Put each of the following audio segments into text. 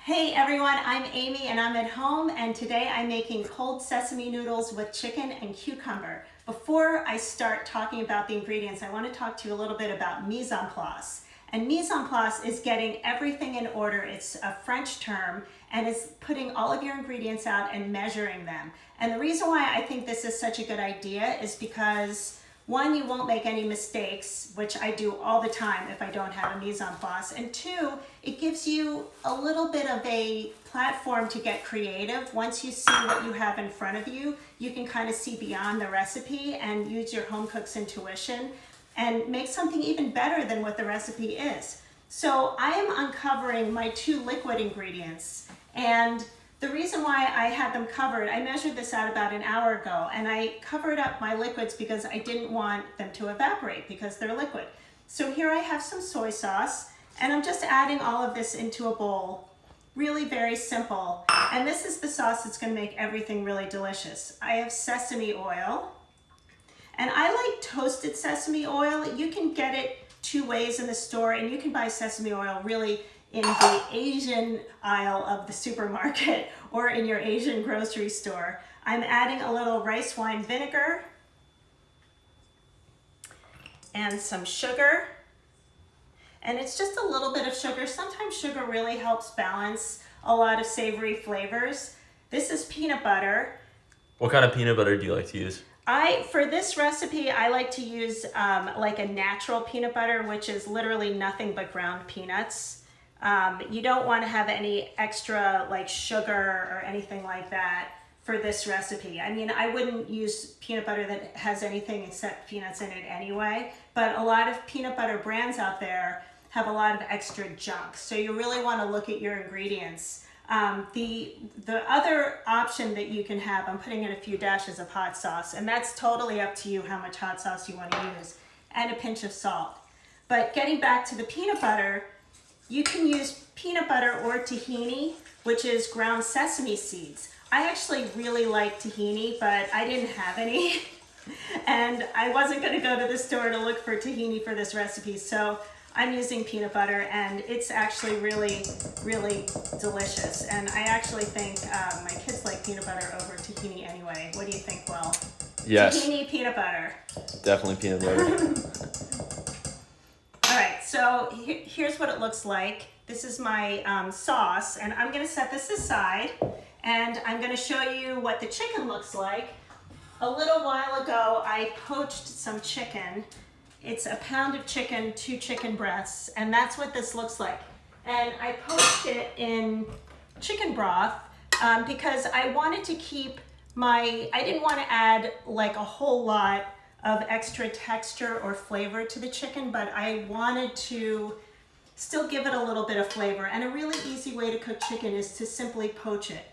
Hey everyone, I'm Amy and I'm at home, and today I'm making cold sesame noodles with chicken and cucumber. Before I start talking about the ingredients, I want to talk to you a little bit about mise en place. And mise en place is getting everything in order. It's a French term, and it's putting all of your ingredients out and measuring them. And the reason why I think this is such a good idea is because one, you won't make any mistakes, which I do all the time if I don't have a mise en place. And two, it gives you a little bit of a platform to get creative. Once you see what you have in front of you, you can kind of see beyond the recipe and use your home cook's intuition and make something even better than what the recipe is. So I am uncovering my two liquid ingredients, and the reason why I had them covered, I measured this out about an hour ago, and I covered up my liquids because I didn't want them to evaporate because they're liquid. So here I have some soy sauce, and I'm just adding all of this into a bowl. Really very simple. And this is the sauce that's going to make everything really delicious. I have sesame oil, and I like toasted sesame oil. You can get it two ways in the store, and you can buy sesame oil really in the Asian aisle of the supermarket or in your Asian grocery store. I'm adding a little rice wine vinegar and some sugar. And it's just a little bit of sugar. Sometimes sugar really helps balance a lot of savory flavors. This is peanut butter. What kind of peanut butter do you like to use? For this recipe, I like to use like a natural peanut butter, which is literally nothing but ground peanuts. You don't want to have any extra like sugar or anything like that for this recipe. I mean, I wouldn't use peanut butter that has anything except peanuts in it anyway, but a lot of peanut butter brands out there have a lot of extra junk. So you really want to look at your ingredients. The other option that you can have, I'm putting in a few dashes of hot sauce, and that's totally up to you how much hot sauce you want to use, and a pinch of salt. But getting back to the peanut butter, you can use peanut butter or tahini, which is ground sesame seeds. I actually really like tahini, but I didn't have any. And I wasn't going to go to the store to look for tahini for this recipe, so I'm using peanut butter, and it's actually really, really delicious. And I actually think my kids like peanut butter over tahini anyway. What do you think, Will? Yes. Tahini, peanut butter. Definitely peanut butter. All right, so here's what it looks like. This is my sauce, and I'm gonna set this aside, and I'm gonna show you what the chicken looks like. A little while ago, I poached some chicken. It's a pound of chicken, 2 chicken breasts, and that's what this looks like. And I poached it in chicken broth because I wanted to keep I didn't want to add like a whole lot of extra texture or flavor to the chicken, but I wanted to still give it a little bit of flavor. And a really easy way to cook chicken is to simply poach it.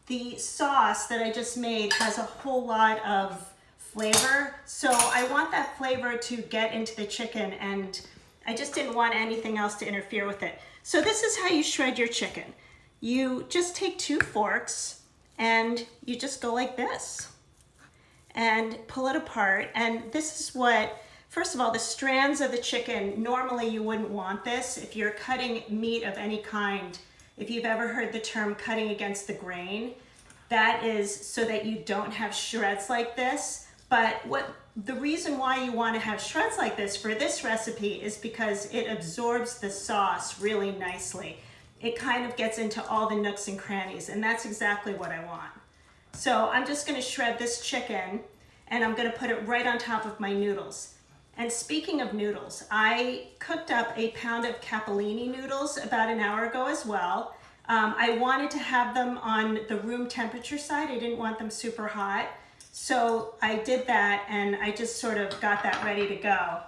The sauce that I just made has a whole lot of flavor, so I want that flavor to get into the chicken, and I just didn't want anything else to interfere with it. So this is how you shred your chicken. You just take 2 forks and you just go like this and pull it apart. And this is what, first of all, the strands of the chicken, normally you wouldn't want this. If you're cutting meat of any kind, if you've ever heard the term cutting against the grain, that is so that you don't have shreds like this. But the reason why you want to have shreds like this for this recipe is because it absorbs the sauce really nicely. It kind of gets into all the nooks and crannies, and that's exactly what I want. So I'm just going to shred this chicken, and I'm going to put it right on top of my noodles. And speaking of noodles, I cooked up a pound of capellini noodles about an hour ago as well. I wanted to have them on the room temperature side. I didn't want them super hot. So I did that, and I just sort of got that ready to go.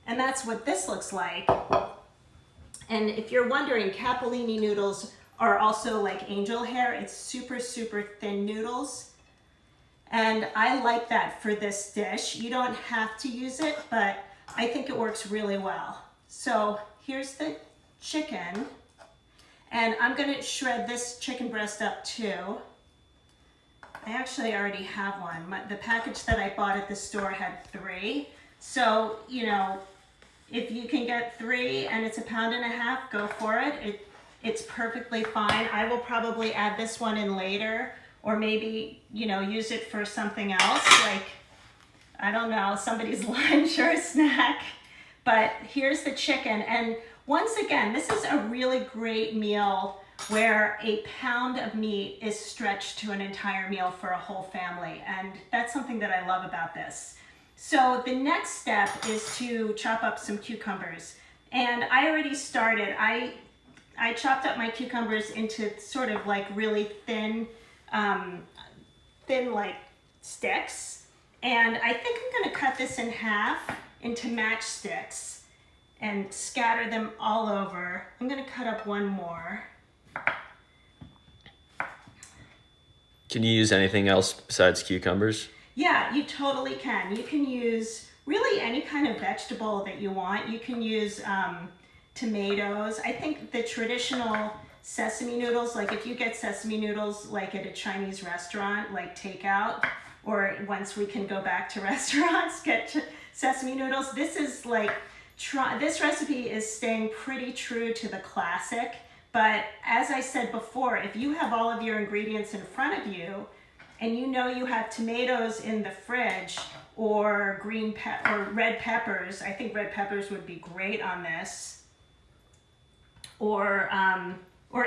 And that's what this looks like. And if you're wondering, capellini noodles are also like angel hair. It's super, super thin noodles. And I like that for this dish. You don't have to use it, but I think it works really well. So here's the chicken. And I'm gonna shred this chicken breast up too. I actually already have one. The package that I bought at the store had 3. So, you know, if you can get 3 and it's 1.5 pounds, go for it. It's perfectly fine. I will probably add this one in later, or maybe, you know, use it for something else, like, I don't know, somebody's lunch or a snack. But here's the chicken. And once again, this is a really great meal where a pound of meat is stretched to an entire meal for a whole family. And that's something that I love about this. So the next step is to chop up some cucumbers. And I already started. I chopped up my cucumbers into sort of like really thin like sticks. And I think I'm gonna cut this in half into matchsticks and scatter them all over. I'm gonna cut up one more. Can you use anything else besides cucumbers? Yeah, you totally can. You can use really any kind of vegetable that you want. You can use tomatoes. I think the traditional sesame noodles, like if you get sesame noodles like at a Chinese restaurant, like takeout, or once we can go back to restaurants, get sesame noodles. This is like, this recipe is staying pretty true to the classic. But as I said before, if you have all of your ingredients in front of you, and you know you have tomatoes in the fridge, or or red peppers, I think red peppers would be great on this, or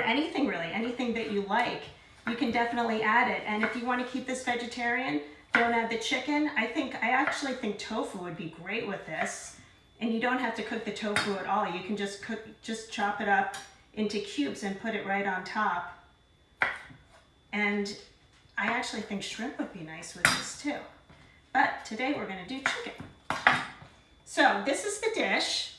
anything really, anything that you like, you can definitely add it. And if you want to keep this vegetarian, don't add the chicken. I actually think tofu would be great with this, and you don't have to cook the tofu at all. You can just chop it up into cubes and put it right on top. And I actually think shrimp would be nice with this too. But today we're gonna do chicken. So this is the dish.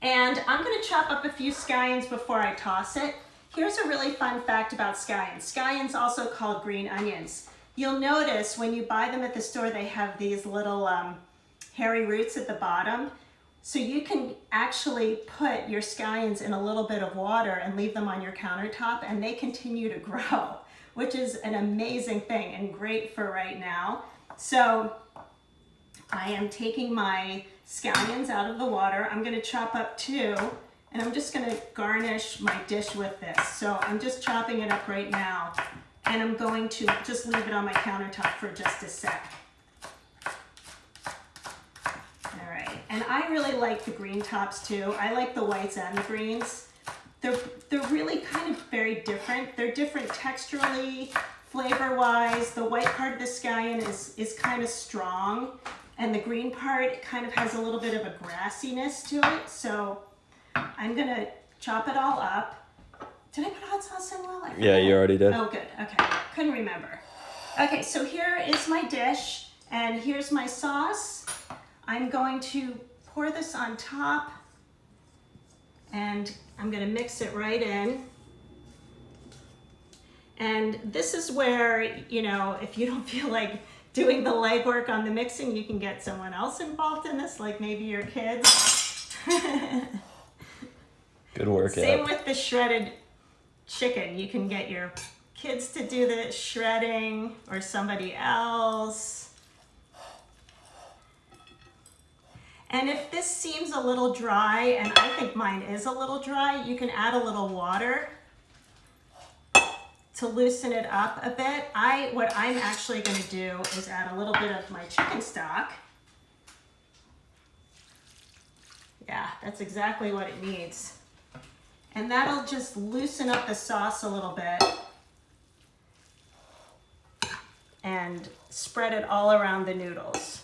And I'm gonna chop up a few scallions before I toss it. Here's a really fun fact about scallions. Scallions, also called green onions. You'll notice when you buy them at the store, they have these little hairy roots at the bottom. So you can actually put your scallions in a little bit of water and leave them on your countertop, and they continue to grow, which is an amazing thing and great for right now. So I am taking my scallions out of the water. I'm gonna chop up two, and I'm just gonna garnish my dish with this. So I'm just chopping it up right now, and I'm going to just leave it on my countertop for just a sec. All right, and I really like the green tops too. I like the whites and the greens. They're really kind of very different. They're different texturally, flavor-wise. The white part of the scallion is kind of strong, and the green part kind of has a little bit of a grassiness to it. So I'm gonna chop it all up. Did I put hot sauce in, Will? Yeah, you already did. Oh, good. Okay, couldn't remember. Okay, so here is my dish, and here's my sauce. I'm going to pour this on top, and I'm gonna mix it right in. And this is where, you know, if you don't feel like doing the legwork on the mixing, you can get someone else involved in this, like maybe your kids. Good workout. Same with the shredded chicken. You can get your kids to do the shredding, or somebody else. And if this seems a little dry, and I think mine is a little dry, you can add a little water to loosen it up a bit. What I'm actually gonna do is add a little bit of my chicken stock. Yeah, that's exactly what it needs. And that'll just loosen up the sauce a little bit and spread it all around the noodles.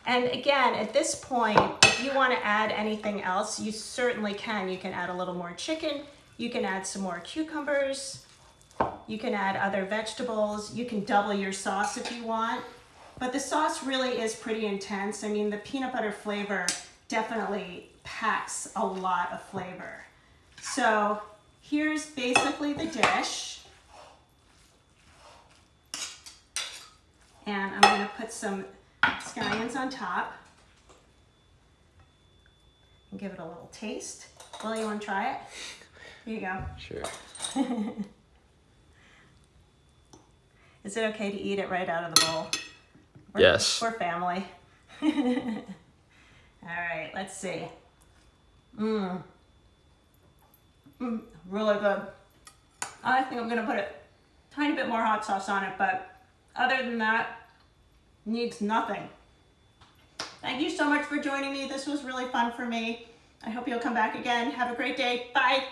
And again, at this point, if you want to add anything else, you certainly can. You can add a little more chicken, you can add some more cucumbers, you can add other vegetables, you can double your sauce if you want. But the sauce really is pretty intense. I mean, the peanut butter flavor definitely packs a lot of flavor. So here's basically the dish. And I'm gonna put some scallions on top and give it a little taste. Will, you want to try it? Here you go. Sure. Is it okay to eat it right out of the bowl? Yes. We're family. All right, let's see. Really good. I think I'm gonna put a tiny bit more hot sauce on it, but other than that, needs nothing. Thank you so much for joining me. This was really fun for me. I hope you'll come back again. Have a great day. Bye.